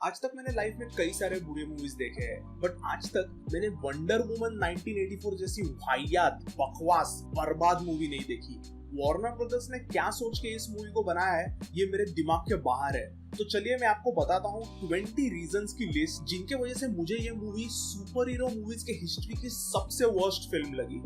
आज तक मैंने लाइफ में कई सारे बुरे मूवीज देखे हैं, बट आज तक मैंने वंडर वुमन 1984 जैसी वाहियात, बकवास, बर्बाद मूवी नहीं देखी। वार्नर ब्रदर्स ने क्या सोच के इस मूवी को बनाया है, ये मेरे दिमाग के बाहर है। तो चलिए मैं आपको बताता हूँ 20 रीजंस की लिस्ट जिनके वजह से मुझे ये मूवी सुपर हीरो मूवीज के हिस्ट्री की सबसे वर्स्ट फिल्म लगी।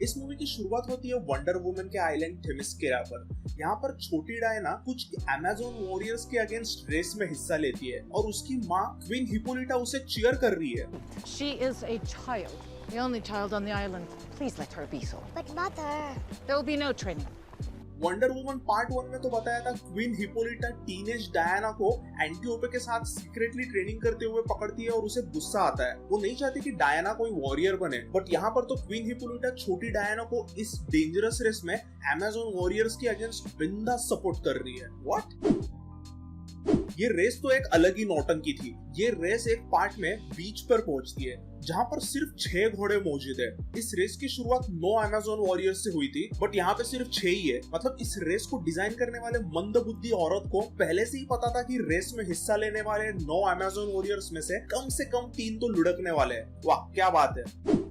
इस मूवी की शुरुआत होती है वंडर वुमन के आइलैंड थेमिस्केरा पर। यहाँ पर छोटी डायना कुछ अमेज़न वॉरियर्स के अगेंस्ट रेस में हिस्सा लेती है और उसकी माँ क्वीन हिप्पोलिटा उसे चीयर कर रही है। She is a child, the only child on the island. Please let her be so. But mother, There will be no training. Wonder woman part 1 में तो बताया था क्वीन हिप्पोलिटा टीनेज डायना को एंटीओपे के साथ सीक्रेटली ट्रेनिंग करते हुए पकड़ती है और उसे गुस्सा आता है। वो नहीं चाहती कि डायना कोई वॉरियर बने, बट यहाँ पर तो क्वीन हिप्पोलिटा छोटी डायना को इस डेंजरस रेस में अमेज़न वॉरियर्स के अगेंस्ट बिंदास सपोर्ट कर रही है। व्हाट? ये रेस तो एक अलग ही नौटंकी थी। ये रेस एक पार्ट में बीच पर पहुंचती है जहां पर सिर्फ 6 घोड़े मौजूद है। इस रेस की शुरुआत 9 अमेज़न वॉरियर्स से हुई थी, बट यहाँ पे सिर्फ 6 ही है। मतलब इस रेस को डिजाइन करने वाले मंदबुद्धि औरत को पहले से ही पता था कि रेस में हिस्सा लेने वाले 9 अमेज़न वॉरियर्स में से कम 3 तो लुढ़कने वाले हैं। वाह क्या बात है।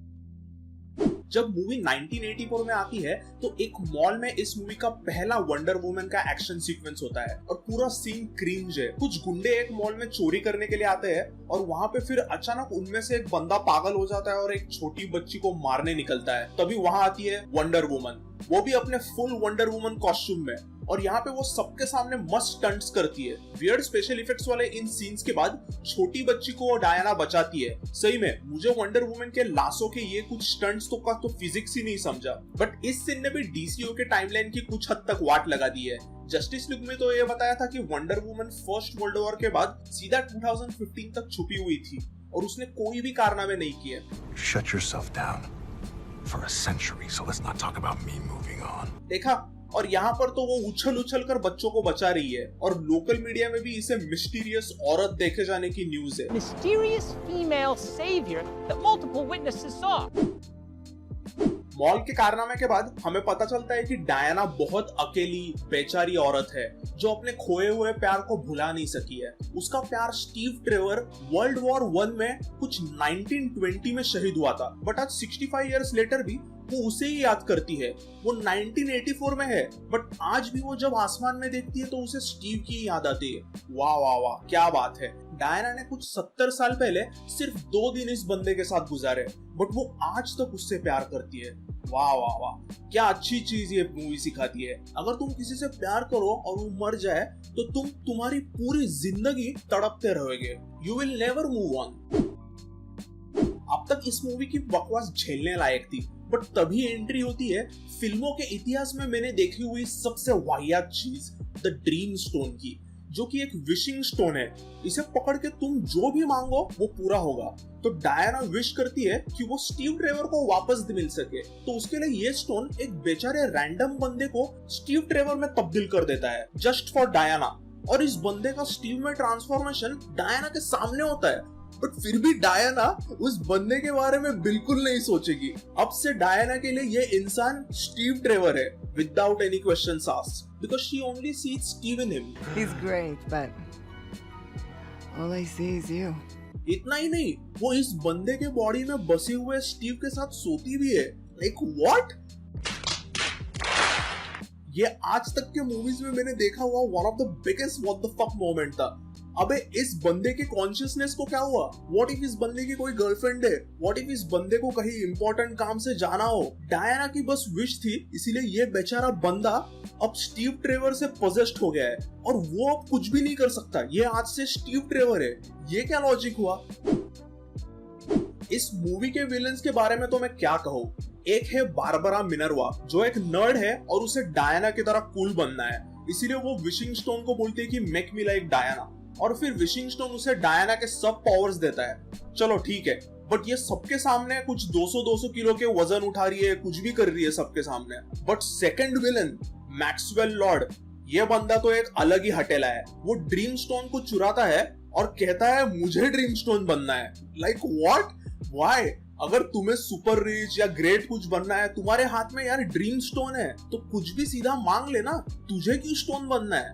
जब मूवी 1984 में आती है तो एक मॉल में इस मूवी का पहला वंडर वुमन का एक्शन सीक्वेंस होता है और पूरा सीन क्रिंज है। कुछ गुंडे एक मॉल में चोरी करने के लिए आते हैं और वहां पे फिर अचानक उनमें से एक बंदा पागल हो जाता है और एक छोटी बच्ची को मारने निकलता है। तभी वहां आती है वंडर वुमन, वो भी अपने फुल वंडर वुमन कॉस्ट्यूम में, और यहाँ पे वो सबके सामने मस्त स्टंट्स करती है। वियर्ड स्पेशल इफेक्ट्स वाले इन सीन्स के बाद छोटी बच्ची को डायना बचाती है। सही में मुझे वंडर वुमन के लाशों के ये कुछ स्टंट्स तो का तो फिजिक्स ही नहीं समझा, बट इस सीन ने भी डीसीयू के टाइमलाइन की कुछ हद तक वाट लगा दी है। जस्टिस लीग में तो ये बताया था कि wonder woman first world war के बाद सीधा 2015 तक छुपी हुई थी और उसने कोई भी कारनामे नहीं किए। Shut yourself down for a century, so let's not talk about me moving on. देखा, और यहाँ पर तो वो उछल कर बच्चों को बचा रही है और लोकल मीडिया में भी इसे मिस्टीरियस औरत देखे जाने की न्यूज है। Mysterious female savior that multiple witnesses saw. Mall के कारनामे के बाद हमें पता चलता है कि डायना बहुत अकेली बेचारी औरत है जो अपने खोए हुए प्यार को भुला नहीं सकी है। उसका प्यार स्टीव ट्रेवर वर्ल्ड वॉर 1 में कुछ 1920 में शहीद हुआ था, बट आज 65 इयर्स लेटर भी वो उसे ही याद करती है। वो 1984 में है, बट आज भी वो जब आसमान में देखती है तो उसे स्टीव की याद आती है। वाह वाह वाह क्या बात है। डायना ने कुछ 70 साल पहले सिर्फ 2 दिन इस बंदे के साथ गुजारे, बट वो आज तक उससे प्यार करती है। वाह वाह वाह क्या अच्छी चीज ये मूवी सिखाती है। अगर तुम किसी से प्यार करो और वो मर जाए तो तुम तुम्हारी पूरी जिंदगी तड़पते रहोगे। You will never move on. अब तक इस मूवी की बकवास झेलने लायक थी, बट तभी एंट्री होती है फिल्मों के इतिहास में मैंने देखी हुई सबसे वाहियात चीज, द ड्रीम स्टोन की, जो कि एक विशिंग स्टोन है। इसे पकड़ के तुम जो भी मांगो वो पूरा होगा। तो डायना विश करती है कि वो स्टीव ट्रेवर को वापस मिल सके, तो उसके लिए ये स्टोन एक बेचारे रैंडम बंदे को स्टीव ट्रेवर में तब्दील कर देता है, जस्ट फॉर डायना। और इस बंदे का स्टीव में ट्रांसफॉर्मेशन डायना के सामने होता है, बट फिर भी डायना उस बंदे के बारे में बिल्कुल नहीं सोचेगी। अब से डायना के लिए ये इंसान स्टीव ट्रेवर है, without any questions asked, because she only sees Steve in him. He's great, but all I see is you. इतना ही नहीं, वो इस बंदे के बॉडी में बसे हुए स्टीव के साथ सोती भी है। Like what? ये आज तक के मूवीज में मैंने देखा हुआ one of the biggest what the fuck moment था। अबे इस बंदे के कॉन्शियसनेस को क्या हुआ? व्हाट इफ इस बंदे की कोई गर्लफ्रेंड है? व्हाट इफ इस बंदे को कहीं इंपॉर्टेंट काम से जाना हो? डायना की बस विश थी, इसीलिए ये बेचारा बंदा अब स्टीव ट्रेवर से पोजेस्ड हो गया है और वो अब कुछ भी नहीं कर सकता। ये आज से स्टीव ट्रेवर है। ये क्या लॉजिक हुआ? इस मूवी के विलेंस के बारे में तो मैं क्या कहूँ। एक है बारबरा मिनर्वा, जो एक नर्ड है और उसे डायना की तरह कूल बनना है, इसीलिए वो विशिंग स्टोन को बोलती है कि मेक मी लाइक डायना, और फिर विशिंग स्टोन उसे डायना के सब पावर्स देता है। चलो ठीक है, बट ये सबके सामने कुछ 200 किलो के वजन उठा रही है, कुछ भी कर रही है सबके सामने। But second villain Maxwell Lord, ये बंदा तो एक अलग ही हटेला है। वो ड्रीम स्टोन को चुराता है और कहता है मुझे ड्रीम स्टोन बनना है। Like what? व्हाई? अगर तुम्हें सुपर रिच या ग्रेट कुछ बनना है, तुम्हारे हाथ में यार ड्रीम स्टोन है, तो कुछ भी सीधा मांग लेना, तुझे क्यों स्टोन बनना है?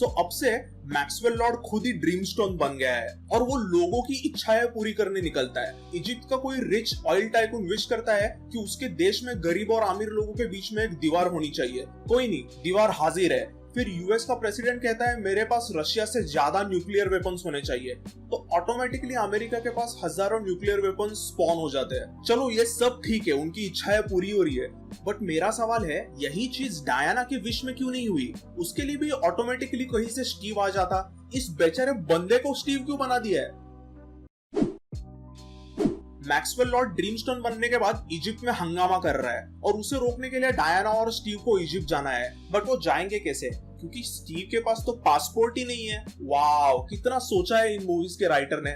सो अब से मैक्सवेल लॉर्ड खुद ही ड्रीमस्टोन बन गया है और वो लोगों की इच्छाएं पूरी करने निकलता है। इजिप्ट का कोई रिच ऑयल टाइकून विश करता है कि उसके देश में गरीब और अमीर लोगों के बीच में एक दीवार होनी चाहिए। कोई नहीं, दीवार हाजिर है। फिर यूएस का प्रेसिडेंट कहता है मेरे पास रशिया से ज्यादा न्यूक्लियर वेपन्स होने चाहिए, तो ऑटोमेटिकली अमेरिका के पास हजारों न्यूक्लियर वेपन्स स्पॉन हो जाते हैं। चलो ये सब ठीक है, उनकी इच्छाएं पूरी हो रही है, बट मेरा सवाल है यही चीज डायना के विश में क्यों नहीं हुई? उसके लिए भी ऑटोमेटिकली कहीं से स्टीव आ जाता। इस बेचारे बंदे को स्टीव क्यों बना दिया है? मैक्सवेल लॉर्ड ड्रीमस्टोन बनने के बाद इजिप्ट में हंगामा कर रहा है और उसे रोकने के लिए डायना और स्टीव को इजिप्ट जाना है, बट वो जाएंगे कैसे? क्योंकि स्टीव के पास तो पासपोर्ट ही नहीं है। वाओ, कितना सोचा है इन मूवीज के राइटर ने।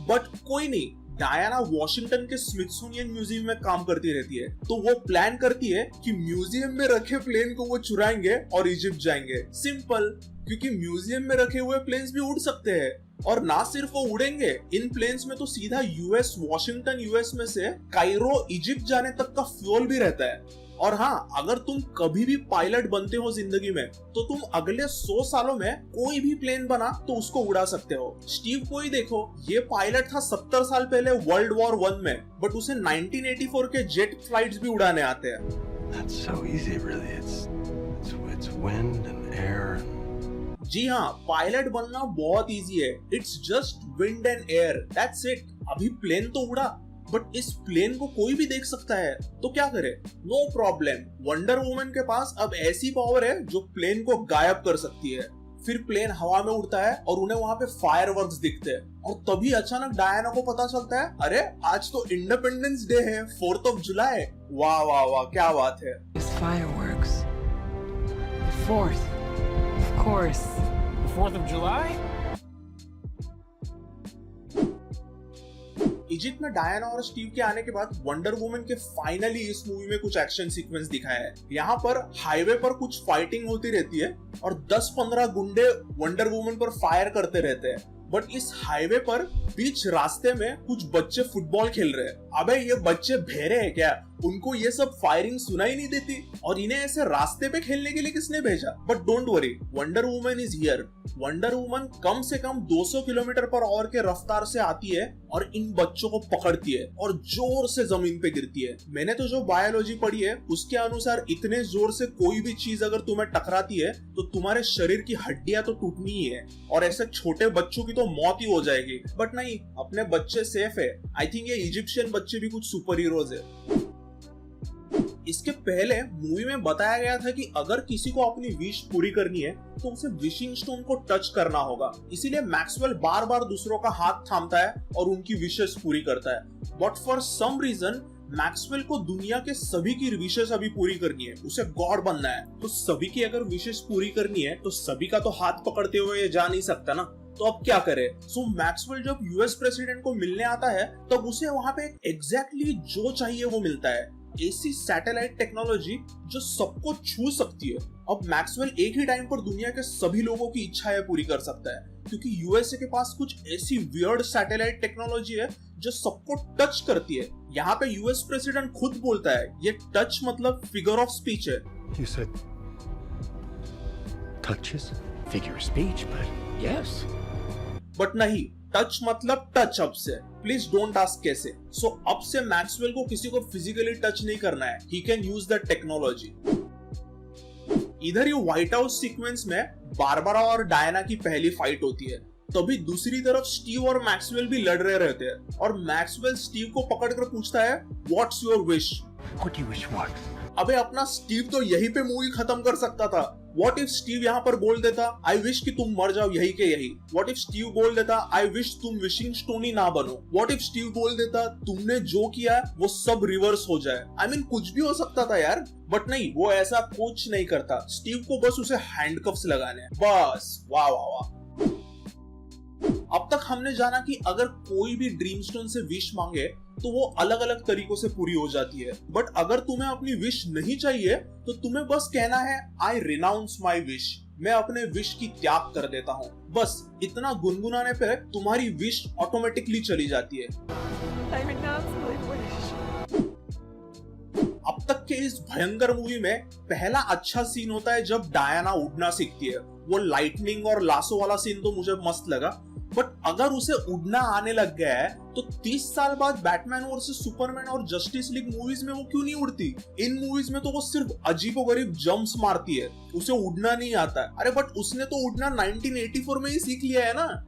बट कोई नहीं, डायना वॉशिंगटन के स्मिथसोनियन म्यूजियम में काम करती रहती है, तो वो प्लान करती है कि म्यूजियम में रखे प्लेन को वो चुराएंगे और इजिप्ट जाएंगे। सिंपल, क्योंकि म्यूजियम में रखे हुए प्लेन्स भी उड़ सकते हैं, और ना सिर्फ वो उड़ेंगे, इन प्लेन्स में तो सीधा यूएस वॉशिंगटन यूएस में से कायरो इजिप्ट जाने तक का फ्यूल भी रहता है। और हाँ, अगर तुम कभी भी पायलट बनते हो जिंदगी में, तो तुम अगले 100 सालों में कोई भी प्लेन बना तो उसको उड़ा सकते हो। स्टीव को ही देखो, ये पायलट था 70 साल पहले वर्ल्ड वॉर 1 में, बट उसे 1984 के जेट फ्लाइट्स भी उड़ाने आते हैं। That's so easy, really. It's wind and air and... जी हाँ, पायलट बनना बहुत इजी है। It's just wind and air, that's it. अभी प्लेन तो उड़ा, बट इस प्लेन को कोई भी देख सकता है, तो क्या करे? नो प्रॉब्लम, वंडर वुमन के पास अब ऐसी पावर है जो प्लेन को गायब कर सकती है। फिर प्लेन हवा में उड़ता है और उन्हें वहां पे फायरवर्क्स दिखते हैं, और तभी अचानक डायना को पता चलता है, अरे आज तो इंडिपेंडेंस डे है, 4th of July। वाह वाह वाह, क्या बात है। Fireworks. 4th. Of course. 4th of July? Egypt में डायना और स्टीव के आने के बाद वंडर वुमन के फाइनली इस मूवी में कुछ एक्शन सीक्वेंस दिखाया है। यहाँ पर हाईवे पर कुछ फाइटिंग होती रहती है और 10-15 गुंडे वंडर वुमन पर फायर करते रहते हैं, बट इस हाईवे पर बीच रास्ते में कुछ बच्चे फुटबॉल खेल रहे हैं। अबे ये बच्चे बहरे हैं क्या? उनको ये सब फायरिंग सुनाई नहीं देती? और इन्हें ऐसे रास्ते पे खेलने के लिए किसने भेजा? But don't worry, wonder woman is here. Wonder woman कम से कम 200 किलोमीटर पर आवर के रफ्तार से आती है और इन बच्चों को पकड़ती है और जोर से जमीन पे गिरती है। मैंने तो जो बायोलॉजी पढ़ी है उसके अनुसार इतने जोर से कोई भी चीज अगर तुम्हें टकराती है तो तुम्हारे शरीर की हड्डियां तो टूटनी ही है, और ऐसे छोटे बच्चों की तो मौत ही हो जाएगी। बट नहीं, अपने बच्चे सेफ है। आई थिंक ये इजिप्शियन बच्चे भी कुछ सुपर हीरोज है। इसके पहले मूवी में बताया गया था कि अगर किसी को अपनी विश पूरी करनी है तो उसे विशिंग स्टोन को टच करना होगा, इसीलिए मैक्सवेल बार बार दूसरों का हाथ थामता है और उनकी विशेस पूरी करता है। But for some reason Maxwell को दुनिया के सभी की विशेस अभी पूरी करनी है, उसे गॉड बनना है। तो सभी की अगर विशेस पूरी करनी है तो सभी का तो हाथ पकड़ते हुए ये जा नहीं सकता ना, तो अब क्या करे? सो मैक्सवेल जब यूएस प्रेसिडेंट को मिलने आता है तब उसे वहां पे एग्जैक्टली जो चाहिए वो मिलता है, ऐसी सैटेलाइट टेक्नोलॉजी जो सबको छू सकती है। अब मैक्सवेल एक ही टाइम पर दुनिया के सभी लोगों की इच्छाएं पूरी कर सकता है, क्योंकि यूएसए के पास कुछ ऐसी वियर्ड सैटेलाइट टेक्नोलॉजी है जो सबको टच करती है। यहाँ पे यूएस प्रेसिडेंट खुद बोलता है ये टच मतलब फिगर ऑफ स्पीच है। You said... touches? Figure of speech, but yes. But नहीं, टच मतलब टच अब से। प्लीज डोंट आस्क कैसे। सो अब से मैक्सवेल को किसी को फिजिकली टच नहीं करना है, he can use the technology. इधर ये व्हाइट हाउस सीक्वेंस में बारबरा और डायना की पहली फाइट होती है, तभी दूसरी तरफ स्टीव और मैक्सवेल भी लड़ रहे रहते हैं, और मैक्सवेल स्टीव को पकड़कर पूछता है what's your wish? What do you wish for? अबे अपना स्टीव तो यहीं पे मूवी खत्म कर सकता था। व्हाट इफ स्टीव यहाँ पर बोल देता आई विश कि तुम मर जाओ यही के यही? व्हाट इफ स्टीव बोल देता आई विश तुम विशिंग स्टोन ही ना बनो? व्हाट इफ स्टीव बोल देता तुमने जो किया वो सब रिवर्स हो जाए? आई मीन कुछ भी हो सकता था यार, बट नहीं, वो ऐसा कुछ नहीं करता। स्टीव को बस उसे हैंडकफ्स लगाने हैं, बस। वाह वाह वाह। अब तक हमने जाना कि अगर कोई भी ड्रीमस्टोन से विश मांगे तो वो अलग अलग तरीकों से पूरी हो जाती है, बट अगर तुम्हें अपनी विश नहीं चाहिए तो तुम्हें बस कहना है आई रिनाउंस माई विश, मैं अपने विश की त्याग कर देता हूँ। बस इतना गुनगुनाने पे तुम्हारी विश ऑटोमेटिकली चली जाती है। अब तक के इस भयंकर मूवी में पहला अच्छा सीन होता है जब डायना उड़ना सीखती है। वो लाइटनिंग और लासो वाला सीन तो मुझे मस्त लगा, बट अगर उसे उड़ना आने लग गया है तो 30 साल बाद बैटमैन वर्सेस सुपरमैन और जस्टिस लीग मूवीज में वो क्यों नहीं उड़ती? इन मूवीज में तो वो सिर्फ अजीबोगरीब जंप्स मारती है, उसे उड़ना नहीं आता। अरे बट उसने तो उड़ना 1984 में ही सीख लिया है ना।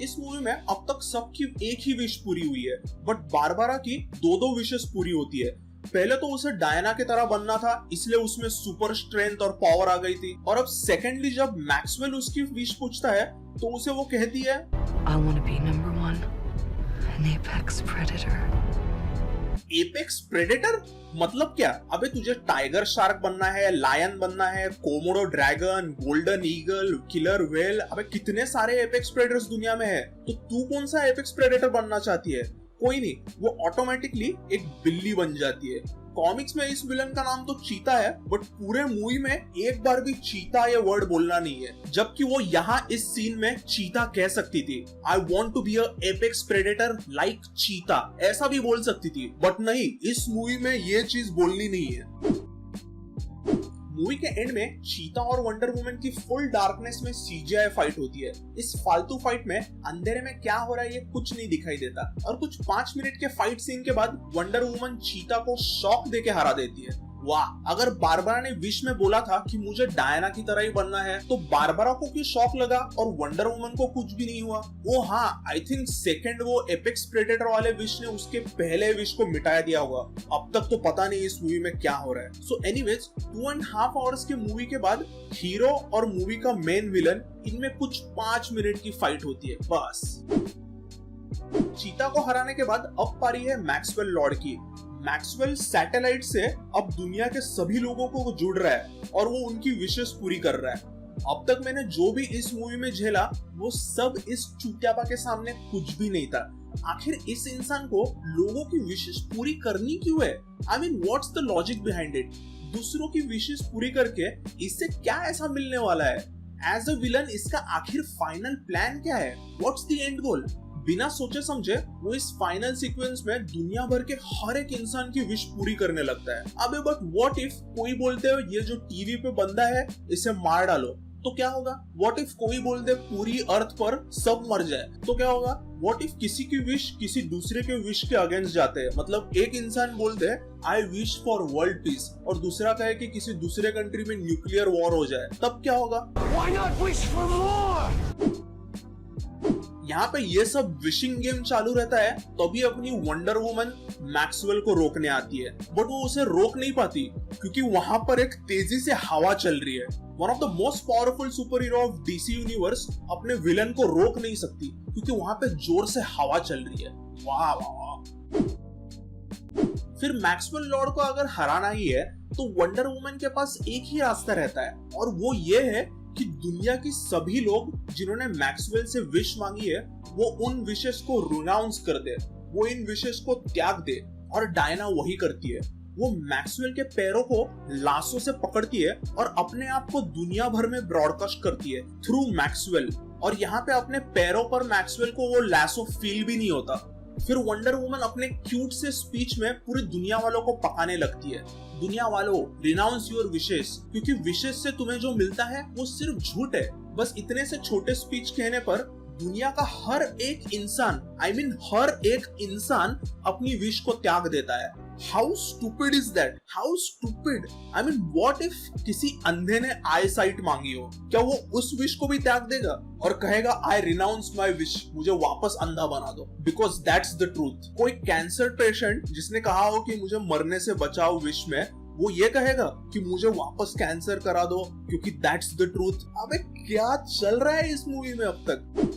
इस मूवी में अब तक सबकी एक ही विश पूरी हुई है, बट बारबरा की दो विशेस पूरी होती है। पहले तो उसे डायना की तरह बनना था, इसलिए उसमें सुपर स्ट्रेंथ और पावर आ गई थी। और अब सेकेंडली जब मैक्सवेल उसकी विश पूछता है तो उसे वो कहती है I want to be number 1, an apex predator. Apex predator मतलब क्या? अबे तुझे टाइगर शार्क बनना है, लायन बनना है, Komodo dragon, golden eagle, killer whale, अबे कितने सारे एपेक्स प्रेडेटर्स दुनिया में है। तो तू कौन सा एपेक्स प्रेडेटर बनना चाहती है? कोई नहीं, वो ऑटोमेटिकली एक बिल्ली बन जाती है। कॉमिक्स में इस विलन का नाम तो चीता है, बट पूरे मूवी में एक बार भी चीता ये वर्ड बोलना नहीं है, जबकि वो यहाँ इस सीन में चीता कह सकती थी। I want to be a apex predator like cheetah, ऐसा भी बोल सकती थी, बट नहीं, इस मूवी में ये चीज बोलनी नहीं है। मूवी के एंड में चीता और वंडर वुमन की फुल डार्कनेस में सीजीआई फाइट होती है। इस फालतू फाइट में अंधेरे में क्या हो रहा है ये कुछ नहीं दिखाई देता, और कुछ 5 मिनट के फाइट सीन के बाद वंडर वुमन चीता को शॉक देके हरा देती है। वाह, अगर बारबरा ने विश में बोला था कि मुझे डायना की तरह ही बनना है, तो बारबरा को क्यों शॉक लगा और वंडर वुमन को कुछ भी नहीं हुआ? ओ हाँ, आई थिंक सेकंड वो एपेक्स प्रेडेटर वाले विश ने उसके पहले विश को मिटाया दिया होगा। अब तक तो पता नहीं इस मूवी में क्या हो रहा है। सो एनीवेज, 2.5 आवर्स के मूवी के बाद हीरो और मूवी का मेन विलन, इनमें कुछ 5 मिनट की फाइट होती है बस। चीता को हराने के बाद अब पारी है मैक्सवेल लॉर्ड की। मैक्सवेल सैटेलाइट से अब दुनिया के सभी लोगों को जुड़ रहा है और वो उनकी विशेष पूरी कर रहा है। अब तक मैंने जो भी इस मूवी में झेला वो सब इस चूतियापा के सामने कुछ भी नहीं था। आखिर इस इंसान को लोगों की विशेष पूरी करनी क्यों है? I mean what's the logic behind it? दूसरों की विशेष पूरी करके इससे क्या ऐसा मिलने वाला है? एज अ विलन इसका आखिर फाइनल प्लान क्या है? व्हाट्स द एंड गोल? बिना सोचे समझे वो इस फाइनल सीक्वेंस में दुनिया भर के हर एक इंसान की विश पूरी करने लगता है। अबे बट व्हाट इफ कोई बोलते हो ये जो टीवी पे बंदा है इसे मार डालो, तो क्या होगा? व्हाट इफ कोई बोल दे पूरी अर्थ पर सब मर जाए, तो क्या होगा? व्हाट इफ किसी की विश किसी दूसरे के विश के अगेंस्ट जाते हैं? मतलब एक इंसान बोल दे I wish for world peace और दूसरा कहे कि किसी दूसरे कंट्री में न्यूक्लियर वॉर हो जाए, तब क्या होगा? Why not wish for more? यहाँ पे ये सब विशिंग गेम चालू रहता है, तभी अपनी वंडर वुमन मैक्सवेल को रोकने आती है, बट वो उसे रोक नहीं पाती क्योंकि वहां पर एक तेजी से हवा चल रही है। One of the most powerful super hero of DC universe अपने विलन को रोक नहीं सकती क्योंकि वहां पे जोर से हवा चल रही है। वाह वाह। फिर मैक्सवेल लॉर्ड को अगर हराना ही है तो वंडर वुमन के पास एक ही रास्ता रहता है, और वो ये है कि दुनिया की सभी लोग जिन्होंने मैक्सवेल से विश मांगी है वो उन विशेष को रिनाउंस कर दे, वो इन विशेष को त्याग दे। और डायना वही करती है। वो मैक्सवेल के पैरों को लाशों से पकड़ती है और अपने आप को दुनिया भर में ब्रॉडकास्ट करती है थ्रू मैक्सवेल, और यहाँ पे अपने पैरों पर मैक्सवेल को वो लाशो फील भी नहीं होता। फिर वंडर वुमन अपने क्यूट से स्पीच में पूरी दुनिया वालों को पकाने लगती है, दुनिया वालों रिनाउंस योर विशेस, क्योंकि विशेस से तुम्हें जो मिलता है वो सिर्फ झूठ है। बस इतने से छोटे स्पीच कहने पर दुनिया का हर एक इंसान, I mean हर एक इंसान अपनी विश को त्याग देता है। How stupid is that? How stupid? I mean what if किसी अंधे ने आई साइट मांगी हो, क्या वो उस विश को भी त्याग देगा और कहेगा आई रिनाउंस माई विश, मुझे वापस अंधा बना दो? Because that's the truth. कोई कैंसर पेशेंट जिसने कहा हो कि मुझे मरने से बचाओ विश में, वो ये कहेगा कि मुझे वापस कैंसर करा दो क्योंकि दैट्स द ट्रूथ। अबे क्या चल रहा है इस मूवी में अब तक?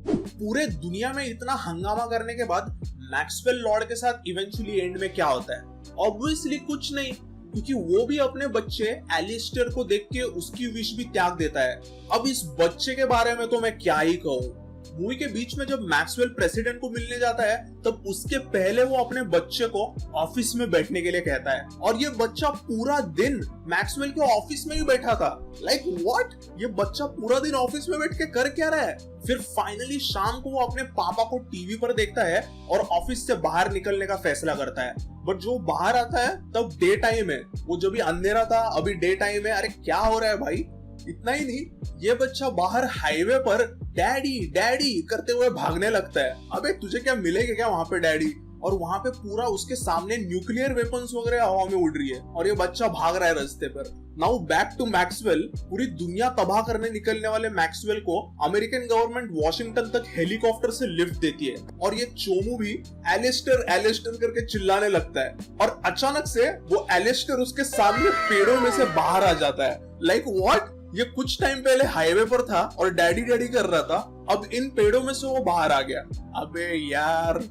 पूरे दुनिया में इतना हंगामा करने के बाद मैक्सवेल लॉर्ड के साथ इवेंचुअली एंड में क्या होता है? ऑब्वियसली कुछ नहीं, क्योंकि वो भी अपने बच्चे एलिस्टर को देख के उसकी विश भी त्याग देता है। अब इस बच्चे के बारे में तो मैं क्या ही कहूँ। मूवी के बीच में जब मैक्सवेल प्रेसिडेंट को मिलने जाता है तब उसके पहले वो अपने बच्चे को ऑफिस में बैठने के लिए कहता है और ये बच्चा पूरा दिन मैक्सवेल के ऑफिस में ही बैठा था। लाइक व्हाट, ये बच्चा पूरा दिन ऑफिस में बैठ के कर क्या रहा है? फिर फाइनली शाम को वो अपने पापा को टीवी पर देखता है और ऑफिस से बाहर निकलने का फैसला करता है। बट जो बाहर आता है तब डे टाइम है, वो जब भी अंधेरा था अभी डे टाइम है। अरे क्या हो रहा है भाई? इतना ही नहीं, ये बच्चा बाहर हाईवे पर डैडी डैडी करते हुए भागने लगता है। अबे तुझे क्या मिलेगा क्या वहां पे डैडी? और वहां पे पूरा उसके सामने न्यूक्लियर वेपन्स वगैरह हवा में उड़ रही है और ये बच्चा भाग रहा है रास्ते पर। Now back to Maxwell. पूरी दुनिया तबाह करने निकलने वाले मैक्सवेल को अमेरिकन गवर्नमेंट वॉशिंगटन तक हेलीकॉप्टर से लिफ्ट देती है और ये चोमू भी एलिस्टर एलिस्टर करके चिल्लाने लगता है और अचानक से वो एलिस्टर उसके सामने पेड़ों में से बाहर आ जाता है। लाइक व्हाट, ये कुछ टाइम पहले हाईवे पर था और डैडी डैडी कर रहा था, अब इन पेड़ों में से वो बाहर आ गया। अबे यार।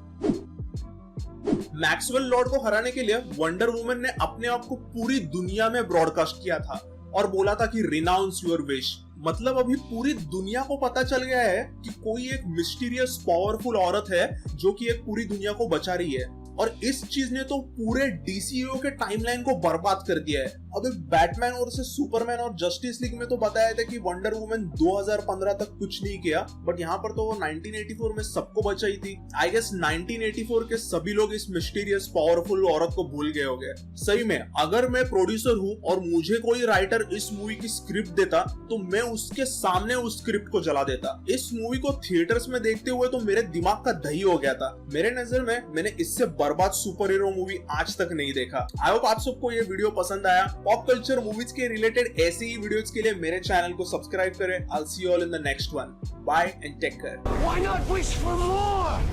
मैक्सवेल लॉर्ड को हराने के लिए वंडर वुमन ने अपने आप को पूरी दुनिया में ब्रॉडकास्ट किया था और बोला था कि रिनाउंस योर विश। मतलब अभी पूरी दुनिया को पता चल गया है कि कोई एक मिस्टीरियस पावरफुल औरत है जो कि एक पूरी दुनिया को बचा रही है और इस चीज ने तो पूरे डीसीयू के टाइमलाइन को बर्बाद कर दिया है। अबे बैटमैन और सुपरमैन और जस्टिस लीग में तो बताया था कि वंडर वुमन 2015 तक कुछ नहीं किया, बट यहाँ पर तो वो 1984 में सबको बचाई थी। आई गेस 1984 के सभी लोग इस मिस्टीरियस पावरफुल औरत को भूल गए होंगे। सही में अगर मैं प्रोड्यूसर हूँ और मुझे कोई राइटर इस मूवी की स्क्रिप्ट देता तो मैं उसके सामने उस स्क्रिप्ट को जला देता। इस मूवी को थिएटर्स में देखते हुए तो मेरे दिमाग का दही हो गया था। मेरे नजर में मैंने इससे बर्बाद सुपर हीरो मूवी आज तक नहीं देखा। आई होप आप सबको ये वीडियो पसंद आया। पॉप कल्चर मूवीज के रिलेटेड ऐसे ही वीडियोस के लिए मेरे चैनल को सब्सक्राइब करें। I'll see you all in the next one. Bye and take care. Why not wish for more?